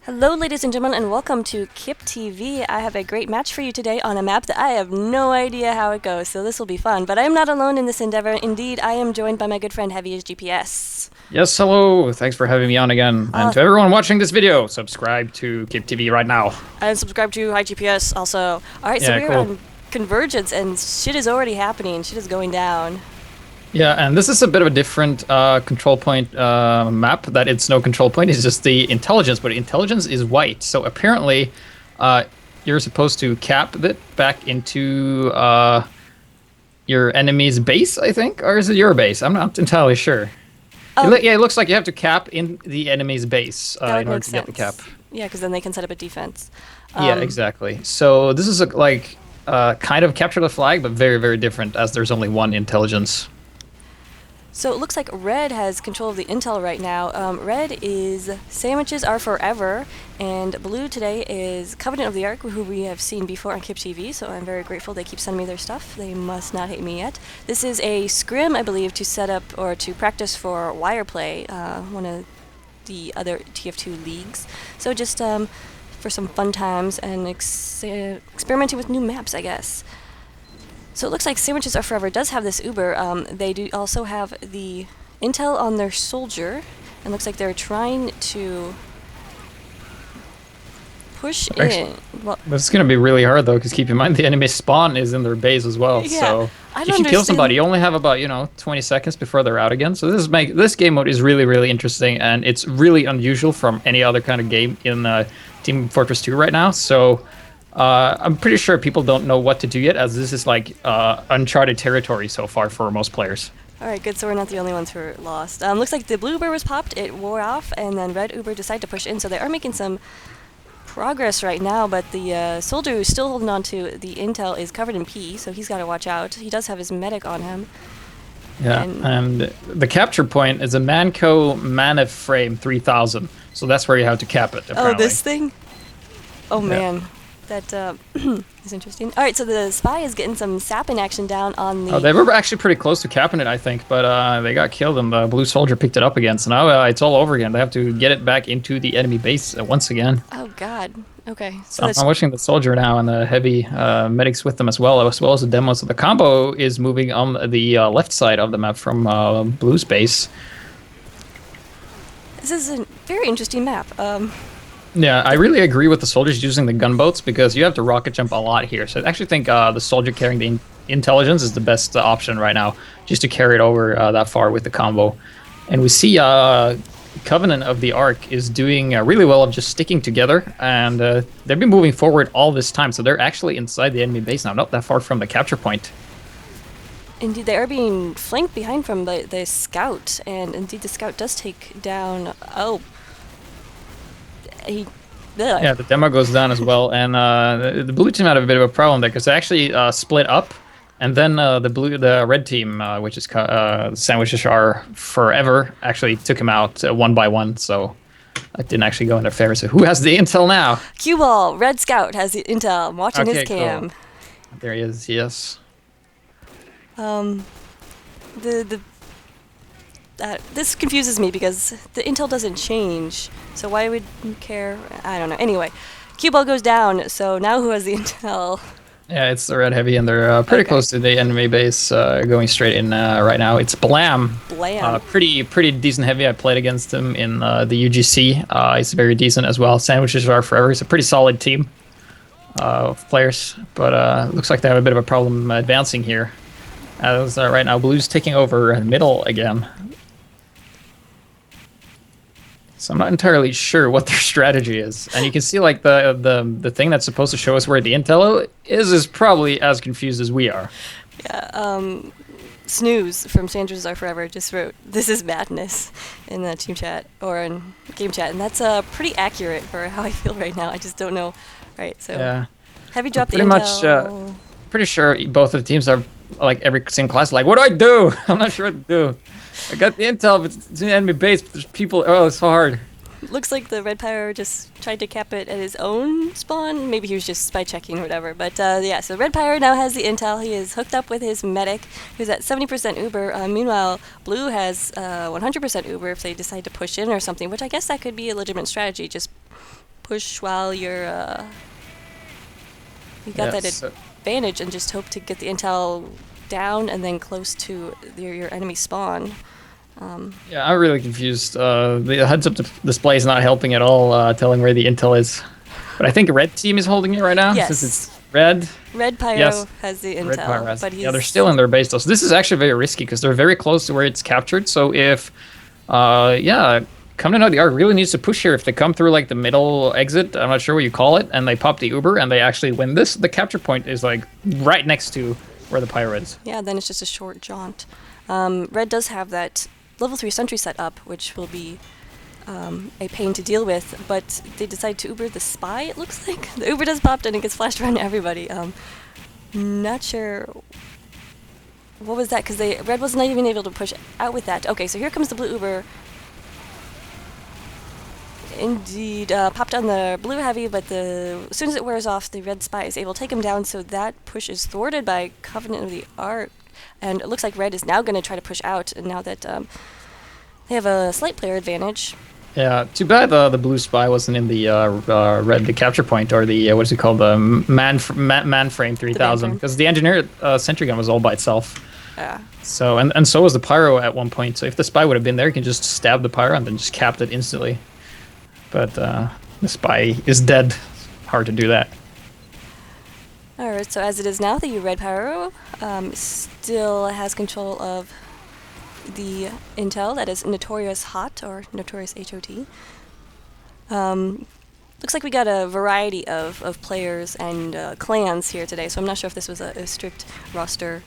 Hello, ladies and gentlemen, and welcome to Kip TV. I have a great match for you today on a map that I have no idea how it goes, so this will be fun. But I am not alone in this endeavor. Indeed, I am joined by my good friend Heavy as GPS. Yes, hello. Thanks for having me on again. And to everyone watching this video, subscribe to Kip TV right now. And subscribe to Hi GPS also. Alright, so Yeah, we're cool. on Convergence, and shit is already happening. Shit is going down. Yeah, and this is a bit of a different control point map. That it's no control point, it's just the intelligence, but intelligence is white. So apparently, you're supposed to cap it back into your enemy's base, I think? Or is it your base? I'm not entirely sure. Yeah, it looks like you have to cap in the enemy's base That would in order make to sense. get the cap. Yeah, because then they can set up a defense. Yeah, exactly. So this is kind of capture the flag, but very, very different as there's only one intelligence. So it looks like Red has control of the intel right now. Red is Sandwiches Are Forever, and Blue today is Covenant of the Ark, who we have seen before on Kip TV, so I'm very grateful they keep sending me their stuff. They must not hate me yet. This is a scrim, I believe, to set up or to practice for wire play, one of the other TF2 leagues. So just for some fun times and experimenting with new maps, I guess. So it looks like Sandwiches Are Forever does have this Uber. They do also have the intel on their soldier, and looks like they're trying to push in. Well, This is gonna be really hard though, because keep in mind the enemy spawn is in their base as well. Yeah, So I if don't you kill understand. somebody, you only have about 20 seconds before they're out again. So this game mode is really really interesting, and it's really unusual from any other kind of game in Team Fortress 2 right now. So I'm pretty sure people don't know what to do yet, as this is like uncharted territory so far for most players. All right, good. So we're not the only ones who are lost. Looks like the blue Uber was popped. It wore off, and then red Uber decided to push in. So they are making some progress right now, but the soldier who's still holding on to the intel is covered in pee, so he's got to watch out. He does have his medic on him. Yeah, and the capture point is a Manco Manif Frame 3000. So that's where you have to cap it, apparently. Oh, this thing? Oh, Yeah. man. That is interesting. All right, so the spy is getting some sapping action down on the... Oh, they were actually pretty close to capping it, I think, but they got killed, and the blue soldier picked it up again. So now it's all over again. They have to get it back into the enemy base once again. Oh, God. Okay. So So that's... I'm watching the soldier now, and the heavy medics with them as well as the demo. So the combo is moving on the left side of the map from blue's base. This is a very interesting map. Yeah, I really agree with the soldiers using the gunboats, because you have to rocket jump a lot here. So I actually think the soldier carrying the intelligence is the best option right now, just to carry it over that far with the combo. And we see Covenant of the Ark is doing really well of just sticking together, and they've been moving forward all this time. So they're actually inside the enemy base now, not that far from the capture point. Indeed, they are being flanked behind from the scout, and indeed the scout does take down... Oh. He... Ugh. Yeah, the demo goes down as well, and the blue team had a bit of a problem there, because they actually split up, and then the red team, which is Sandwiches Are Forever, actually took him out one by one. So that didn't actually go in their favor. So who has the intel now? Cue ball, Red Scout has the intel. I'm watching his Okay, cool. cam. There he is. Yes. This confuses me because the intel doesn't change. So why would you care? I don't know. Anyway, cue ball goes down. So now who has the intel? Yeah, it's the red heavy, and they're pretty close to the enemy base, going straight in right now. It's Blam. Blam. Pretty decent heavy. I played against him in the UGC. He's very decent as well. Sandwiches Are Forever. It's a pretty solid team of players, but looks like they have a bit of a problem advancing here. As right now, Blue's taking over middle again. So I'm not entirely sure what their strategy is, and you can see like the thing that's supposed to show us where the intel is probably as confused as we are. Yeah. Snooze from Sanders Are Forever just wrote, "This is madness," in the team chat or in game chat, and that's pretty accurate for how I feel right now. I just don't know. Right. So Yeah. heavy drop the Pretty intel. much. Pretty sure both of the teams are like every single class. Like, what do I do? I'm not sure what to do. I got the intel, but it's in the enemy base. But there's people. Oh, it's so hard. Looks like the red pyro just tried to cap it at his own spawn. Maybe he was just spy checking or whatever. But yeah, so red pyro now has the intel. He is hooked up with his medic, who's at 70% Uber. Meanwhile, blue has 100% Uber if they decide to push in or something, which I guess that could be a legitimate strategy. Just push while you got that Yes. advantage and just hope to get the intel down and then close to your enemy spawn. Yeah, I'm really confused. The heads-up display is not helping at all, telling where the intel is. But I think red team is holding it right now, Yes. since it's red. Red Pyro Yes. has the Red intel, Power has. but he's Yeah, they're still in their base though. So this is actually very risky because they're very close to where it's captured. So if, coming out of the Ark really needs to push here. If they come through like the middle exit, I'm not sure what you call it, and they pop the Uber and they actually win this, the capture point is like right next to where the Pyro is. Yeah, then it's just a short jaunt. Red does have that level 3 sentry set up, which will be a pain to deal with, but they decide to Uber the spy, it looks like. The Uber does popped and it gets flashed around to everybody. Not sure what was that, because Red was not even able to push out with that. Okay, so here comes the blue Uber. Indeed, popped on the blue heavy, but as soon as it wears off, the red spy is able to take him down, so that push is thwarted by Covenant of the Ark. And it looks like Red is now going to try to push out, and now that they have a slight player advantage. Yeah, too bad the blue spy wasn't in the red the capture point or the what's it called, the man frame 3000, because the engineer sentry gun was all by itself. Yeah. So and so was the Pyro at one point. So if the spy would have been there, you can just stab the Pyro and then just capped it instantly. But the spy is dead. Hard to do that. Alright, so as it is now, the Red Pyro still has control of the intel that is Notorious Hot, or Notorious HOT. Looks like we got a variety of players and clans here today, so I'm not sure if this was a strict roster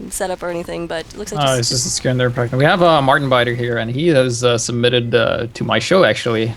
setup or anything, but it looks like it's just a Scrim there. We have Martin Biter here, and he has submitted to my show, actually,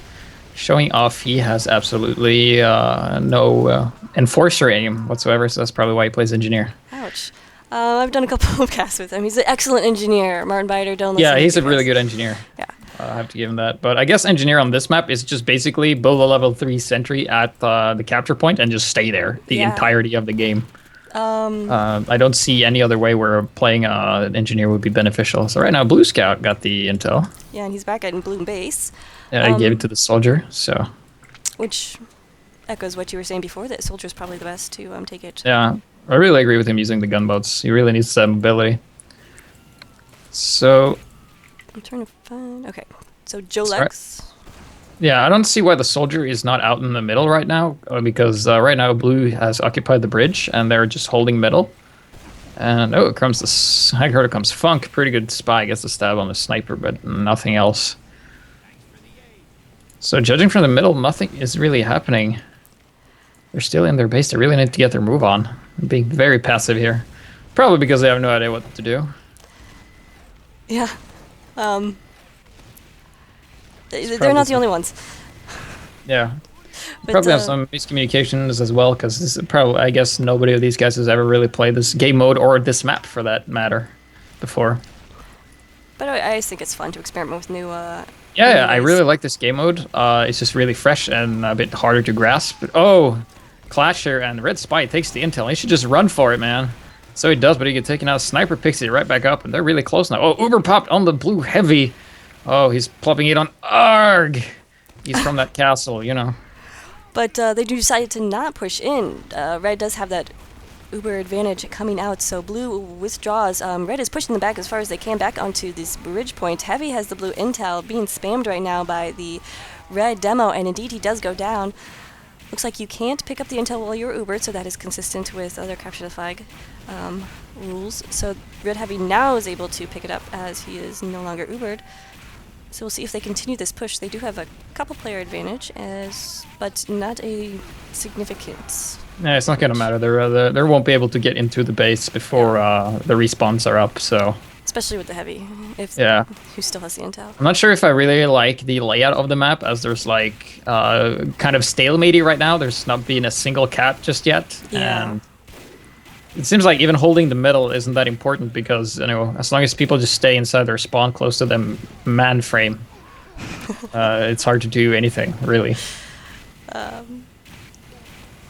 showing off he has absolutely no enforcer aim whatsoever, so that's probably why he plays engineer. Ouch. I've done a couple of casts with him. He's an excellent engineer. Martin Biter, don't listen. Yeah, he's a really good engineer. Yeah. I have to give him that. But I guess engineer on this map is just basically build a level 3 sentry at the capture point and just stay there the entirety of the game. I don't see any other way where playing an engineer would be beneficial. So right now, Blue Scout got the intel. Yeah, and he's back at Bloom Base. Yeah, he gave it to the soldier, so... Which echoes what you were saying before, that soldier's probably the best to take it. Yeah, I really agree with him using the gunboats. He really needs that mobility. So... I'm trying to find... Okay, so Jolex... Yeah, I don't see why the soldier is not out in the middle right now, because right now Blue has occupied the bridge, and they're just holding middle. And, oh, comes here comes Funk. Pretty good spy. Gets the stab on the sniper, but nothing else. So judging from the middle, nothing is really happening. They're still in their base. They really need to get their move on. They're being very passive here. Probably because they have no idea what to do. Yeah. They're not the only ones. Yeah. But, probably have some miscommunications as well, because this is probably, I guess, nobody of these guys has ever really played this game mode or this map for that matter before. But I just think it's fun to experiment with new. Yeah, I really like this game mode. It's just really fresh and a bit harder to grasp. But, oh, Clasher and Red Spy takes the intel. He should just run for it, man. So he does, but he gets taken out. Sniper picks it right back up, and they're really close now. Oh, Uber popped on the blue heavy. Oh, he's plopping it on Arg. He's from that castle, you know. But they decided to not push in. Red does have that Uber advantage coming out, so Blue withdraws. Red is pushing them back as far as they can back onto this bridge point. Heavy has the blue intel being spammed right now by the Red demo, and indeed he does go down. Looks like you can't pick up the intel while you're Ubered, so that is consistent with other Capture the Flag rules. So Red Heavy now is able to pick it up as he is no longer Ubered. So we'll see if they continue this push. They do have a couple player advantage, but not a significant. Yeah, it's not going to matter. They won't be able to get into the base before the respawns are up, so... Especially with the heavy, who still has the intel. I'm not sure if I really like the layout of the map, as there's like kind of stalemate right now. There's not been a single cat just yet, and it seems like even holding the middle isn't that important because, you know, as long as people just stay inside their spawn close to the man frame, it's hard to do anything really.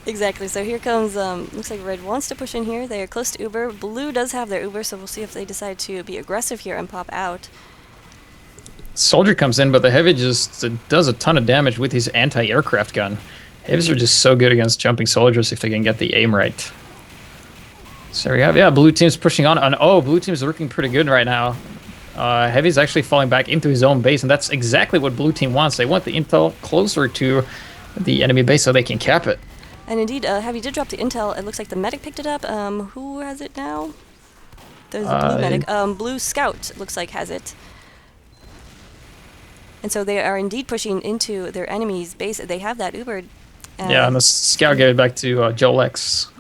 Exactly. So here comes, looks like Red wants to push in here. They are close to Uber. Blue does have their Uber, so we'll see if they decide to be aggressive here and pop out. soldier comes in, but the heavy just does a ton of damage with his anti-aircraft gun. Heavies are just so good against jumping soldiers if they can get the aim right. So we have, yeah, blue team's pushing on. And oh, blue team's looking pretty good right now. Heavy's actually falling back into his own base, and that's exactly what blue team wants. They want the intel closer to the enemy base so they can cap it. And indeed, Heavy did drop the intel. It looks like the medic picked it up. Who has it now? There's a blue medic. Blue Scout, looks like, has it. And so they are indeed pushing into their enemy's base. They have that Uber. Yeah, and the Scout gave it back to Joel X,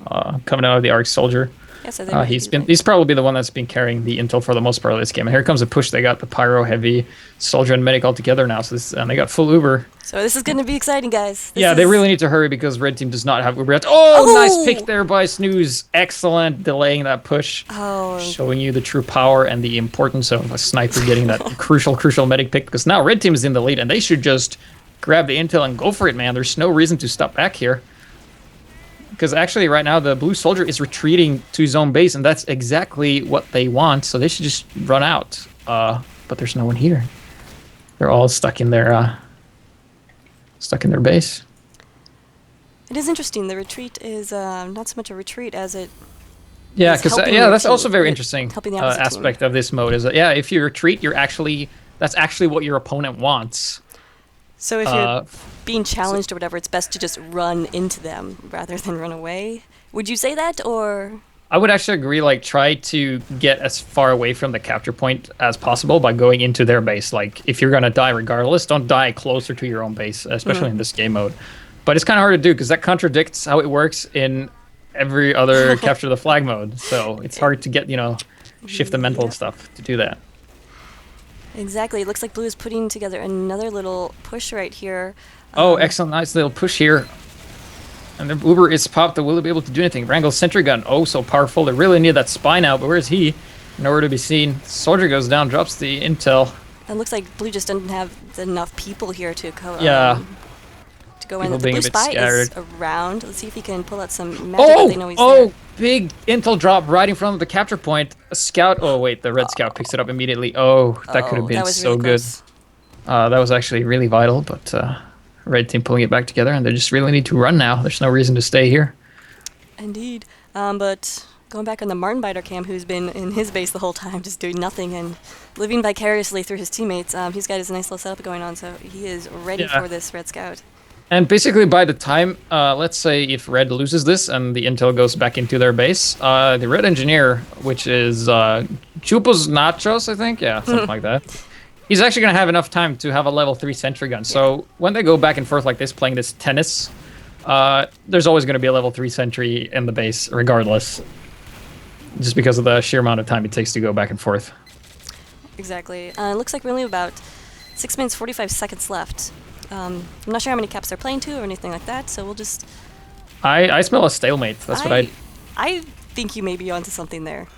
coming out of the Ark soldier. Yeah, so he's probably the one that's been carrying the intel for the most part of this game. And here comes a push. They got the Pyro, Heavy, Soldier, and Medic all together now. So and they got full Uber. So this is going to be exciting, guys. They really need to hurry because red team does not have Uber yet. Oh, nice pick there by Snooze. Excellent, delaying that push. Oh. Showing you the true power and the importance of a sniper getting that crucial medic pick. Because now red team is in the lead and they should just grab the intel and go for it, man. There's no reason to stop back here. Because actually right now the blue soldier is retreating to his own base and that's exactly what they want. So they should just run out. But there's no one here. They're all stuck in their base. It is interesting. The retreat is not so much a retreat as it. Yeah, because that's also very interesting aspect team. of this mode. Is that if you retreat, that's actually what your opponent wants. So if you're being challenged or whatever, it's best to just run into them rather than run away. Would you say that, or? I would actually agree. Like, try to get as far away from the capture point as possible by going into their base. Like, if you're gonna die regardless, don't die closer to your own base, especially in this game mode. But it's kind of hard to do because that contradicts how it works in every other capture the flag mode. So it's hard to get shift the mental stuff to do that. Exactly. It looks like blue is putting together another little push right here. Oh, excellent. Nice little push here. And the Uber is popped. Will they be able to do anything? Wrangle's sentry gun. Oh, so powerful. They really need that spy now, but where is he? Nowhere to be seen. Soldier goes down, drops the intel. It looks like blue just doesn't have enough people here to go in. The blue spy is around. Let's see if he can pull out some magic that they know he's there. Big intel drop right in front of the capture point. A scout. Oh, wait, the red scout picks it up immediately. Oh, that could have been so really good. That was actually really vital, but red team pulling it back together, and they just really need to run now. There's no reason to stay here. Indeed. But going back on the Martin Biter cam, who's been in his base the whole time, just doing nothing and living vicariously through his teammates, he's got his nice little setup going on, so he is ready for this red scout. And basically, by the time, let's say if red loses this and the intel goes back into their base, the red engineer, which is Chupos Nachos, I think, something like that, he's actually going to have enough time to have a level 3 sentry gun. So when they go back and forth like this, playing this tennis, there's always going to be a level 3 sentry in the base, regardless, just because of the sheer amount of time it takes to go back and forth. Exactly. It looks like we only have about 6 minutes, 45 seconds left. I'm not sure how many caps they're playing to or anything like that, so we'll just... I smell a stalemate. That's what I think you may be onto something there.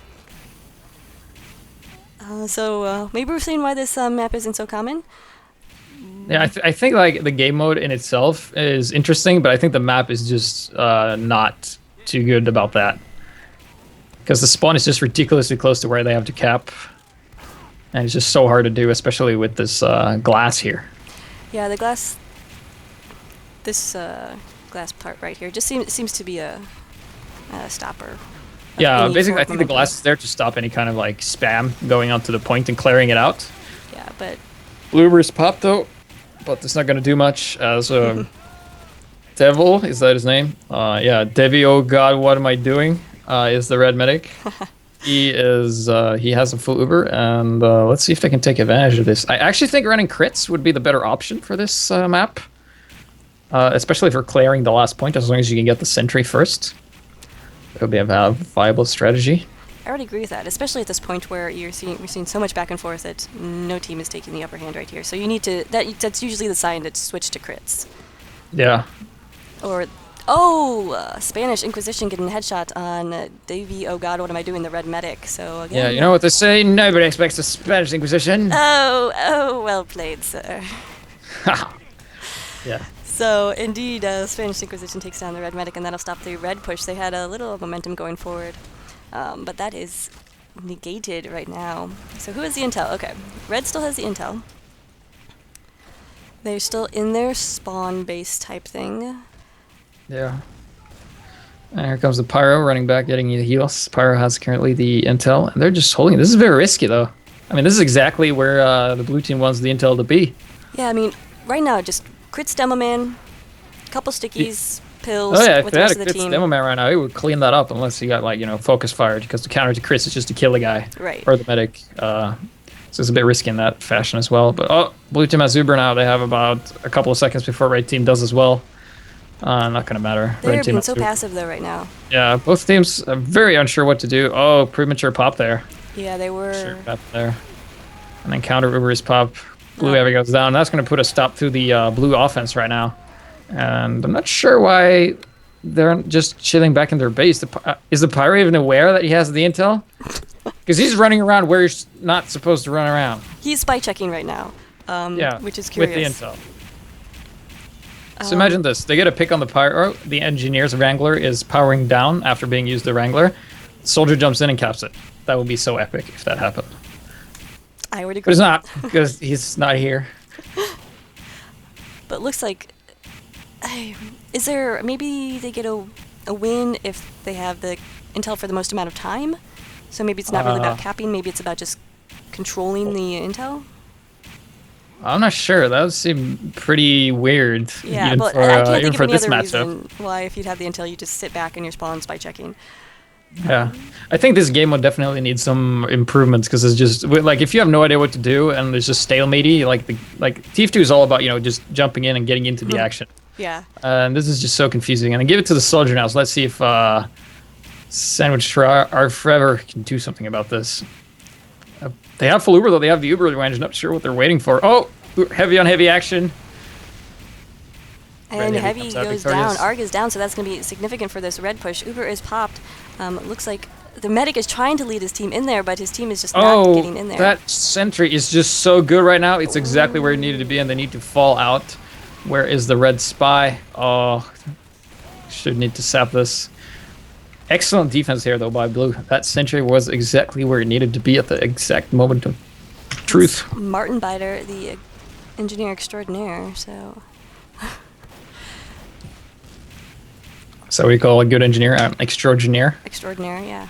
So maybe we're seeing why this map isn't so common. Yeah, I think like the game mode in itself is interesting, but I think the map is just not too good about that. Because the spawn is just ridiculously close to where they have to cap. And it's just so hard to do, especially with this glass here. Yeah, the glass, this glass part right here just seems to be a stopper. Yeah, basically I think the glass is there to stop any kind of like spam going onto the point and clearing it out. Yeah, but... Blueberry's popped though, but it's not going to do much as Devil, is that his name? Devi, oh god, what am I doing? Is the red medic. He has a full Uber, and let's see if they can take advantage of this. I actually think running crits would be the better option for this map, especially for clearing the last point, as long as you can get the sentry first. It would be a viable strategy. I would agree with that, especially at this point where we're seeing so much back and forth that no team is taking the upper hand right here. So you need to, that's usually the sign to switch to crits. Yeah. Or... Spanish Inquisition getting a headshot on Davey, oh god, what am I doing, the red medic. So again... Yeah, you know what they say, nobody expects a Spanish Inquisition. Oh, well played, sir. Yeah. So, indeed, Spanish Inquisition takes down the red medic, and that'll stop the red push. They had a little momentum going forward, but that is negated right now. So who has the intel? Okay, red still has the intel. They're still in their spawn base type thing. Yeah. And here comes the Pyro running back, getting the heals. Pyro has currently the intel, and they're just holding. This is very risky, though. I mean, this is exactly where the blue team wants the intel to be. Yeah, I mean, right now, just crits Demo Man, couple stickies, pills Oh yeah, with if the they had rest a of the crit team. demo man right now, it would clean that up unless he got, like, you know, focus fired, because the counter to crits is just to kill the guy. Right. Or the medic. So it's a bit risky in that fashion as well. But, oh, blue team has Uber now. They have about a couple of seconds before red team does as well. Not gonna matter. They're Red team being has so Uber. passive, though, right now. Yeah, both teams are very unsure what to do. Oh, premature pop there. Yeah, they were... Sure, pop there. And then counter Uber is pop. Blue Heavy goes down. That's going to put a stop through the blue offense right now. And I'm not sure why they're just chilling back in their base. Is the Pyro even aware that he has the intel? Because he's running around where he's not supposed to run around. He's spy checking right now, Yeah, which is curious. with the intel. So imagine this. They get a pick on the Pyro. The engineer's Wrangler is powering down after being used the Wrangler. Soldier jumps in and caps it. That would be so epic if that happened. I would agree. But it's not, because he's not here. But looks like... is there... Maybe they get a win if they have the intel for the most amount of time? So maybe it's not really about capping, maybe it's about just controlling the intel? I'm not sure. That would seem pretty weird. Yeah, even but for, I can't even think for of any this other matchup. reason why if you'd have the intel, you just sit back in your spawns by checking. Yeah, I think this game would definitely need some improvements, because it's just like if you have no idea what to do and it's just stalematey, like TF2 is all about, you know, just jumping in and getting into the action. Yeah. And this is just so confusing. And I give it to the soldier now. So let's see if Sandwich our Forever can do something about this. They have full Uber though. They have the Uber range. Not sure what they're waiting for. Oh, heavy on heavy action. And Red Heavy comes out goes victorious. down. Arg is down, so that's going to be significant for this red push. Uber is popped. Looks like the medic is trying to lead his team in there, but his team is just not getting in there. That sentry is just so good right now. It's exactly where it needed to be, and they need to fall out. Where is the red spy? Oh, should need to sap this. Excellent defense here, though, by blue. That sentry was exactly where it needed to be at the exact moment of truth. It's Martin Biter, the engineer extraordinaire, so... So we call a good engineer extraordinaire. Extraordinary, yeah.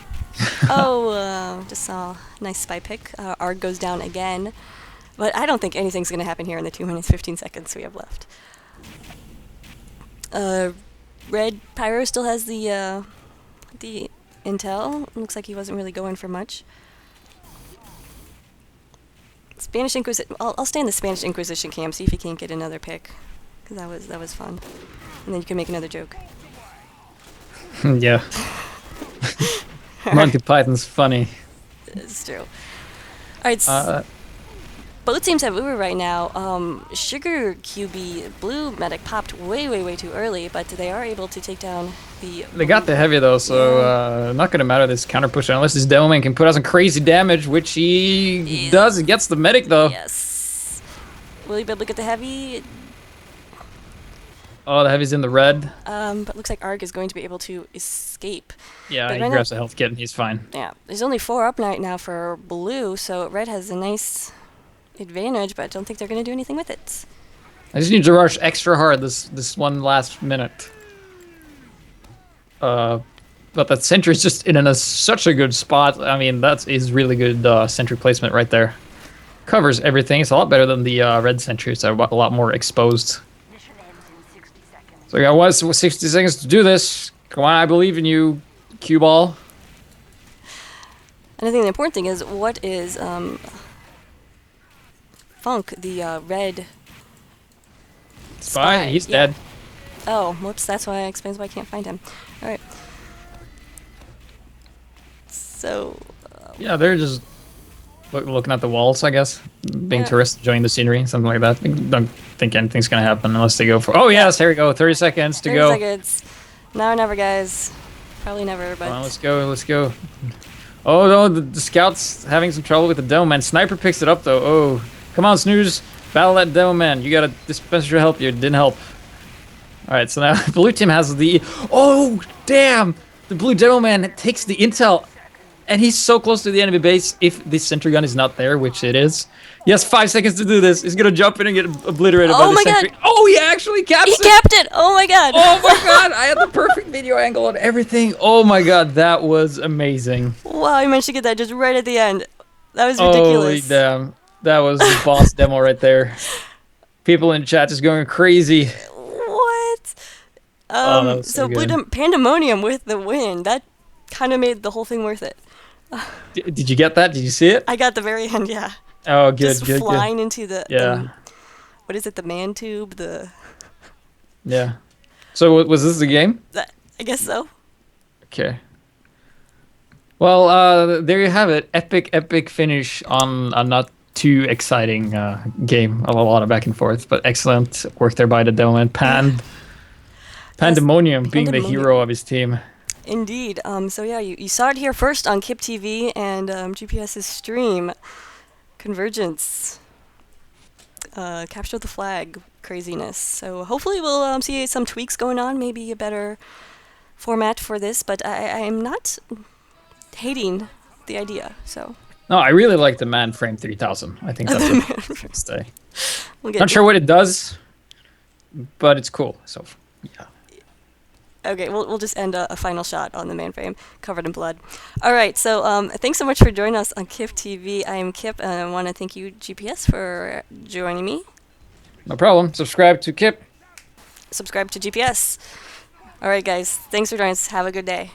Oh, just saw a nice spy pick. Arg goes down again. But I don't think anything's going to happen here in the 2 minutes, 15 seconds we have left. Red Pyro still has the intel. Looks like he wasn't really going for much. Spanish Inquisition. I'll stay in the Spanish Inquisition camp, see if he can't get another pick. Because that was fun. And then you can make another joke. Yeah. Monty Python's funny. It's true. Alright, both teams have Uber right now. Sugar QB Blue Medic popped way too early, but they are able to take down the... They got the heavy though, so not gonna matter this counter push unless this demo man can put out some crazy damage, which he does. He gets the medic though. Yes. Will he be able to get the heavy? Oh, the heavy's in the red. But looks like Arg is going to be able to escape. Yeah, But he right grabs the health kit and he's fine. Yeah, there's only 4 up right now for Blue, so Red has a nice advantage, but I don't think they're going to do anything with it. I just need to rush extra hard this one last minute. But that sentry is just in such a good spot. I mean, that is really good sentry placement right there. Covers everything. It's a lot better than the red sentry. It's a lot more exposed. So we got 60 seconds to do this. Come on, I believe in you, cue ball. And I think the important thing is, what is Funk, the red Spy, he's dead. Oh, whoops, that's why explains why I can't find him. Alright. So... yeah, they're just looking at the walls, I guess. Being tourists, enjoying the scenery, something like that. Don't think anything's going to happen unless they go for... Oh, yes, here we go. 30 seconds to 30 go. seconds. Now or never, guys. Probably never, but... Come on, let's go. Oh, no, the scout's having some trouble with the demo man. Sniper picks it up, though. Oh, come on, Snooze. Battle that demo man. You got to dispense your help here. It didn't help. All right, so now blue team has the... Oh, damn! The blue demo man takes the intel and he's so close to the enemy base. If this sentry gun is not there, which it is, he has 5 seconds to do this. He's gonna jump in and get obliterated by the sentry. God. Oh, he actually caps it. He capped it. Oh my god. Oh my god, I had the perfect video angle on everything. Oh my god, that was amazing. Wow, I managed to get that just right at the end. That was Holy ridiculous. damn. That was the boss demo right there. People in chat just going crazy. What? That was so so good. Pandemonium with the win. That kind of made the whole thing worth it. Did you get that? Did you see it? I got the very end, yeah. Oh, good, Just good, flying good. into the, Yeah. what is it, the man tube? Yeah. So was this the game? I guess so. Okay. Well, there you have it. Epic finish on a not too exciting game. A lot of back and forth, but excellent work there by the demo and Pandemonium being the hero of his team. Indeed. So yeah, you saw it here first on KIP TV and GPS's stream. Convergence. Capture the flag craziness. So hopefully we'll see some tweaks going on, maybe a better format for this, but I am not hating the idea, so. No, I really like the Man Frame 3000. I think that's a stay. Not sure what it does, but it's cool. So, yeah. Okay, we'll just end a final shot on the mainframe covered in blood. All right, so thanks so much for joining us on KIP TV. I am Kip, and I want to thank you, GPS, for joining me. No problem. Subscribe to KIP. Subscribe to GPS. All right, guys, thanks for joining us. Have a good day.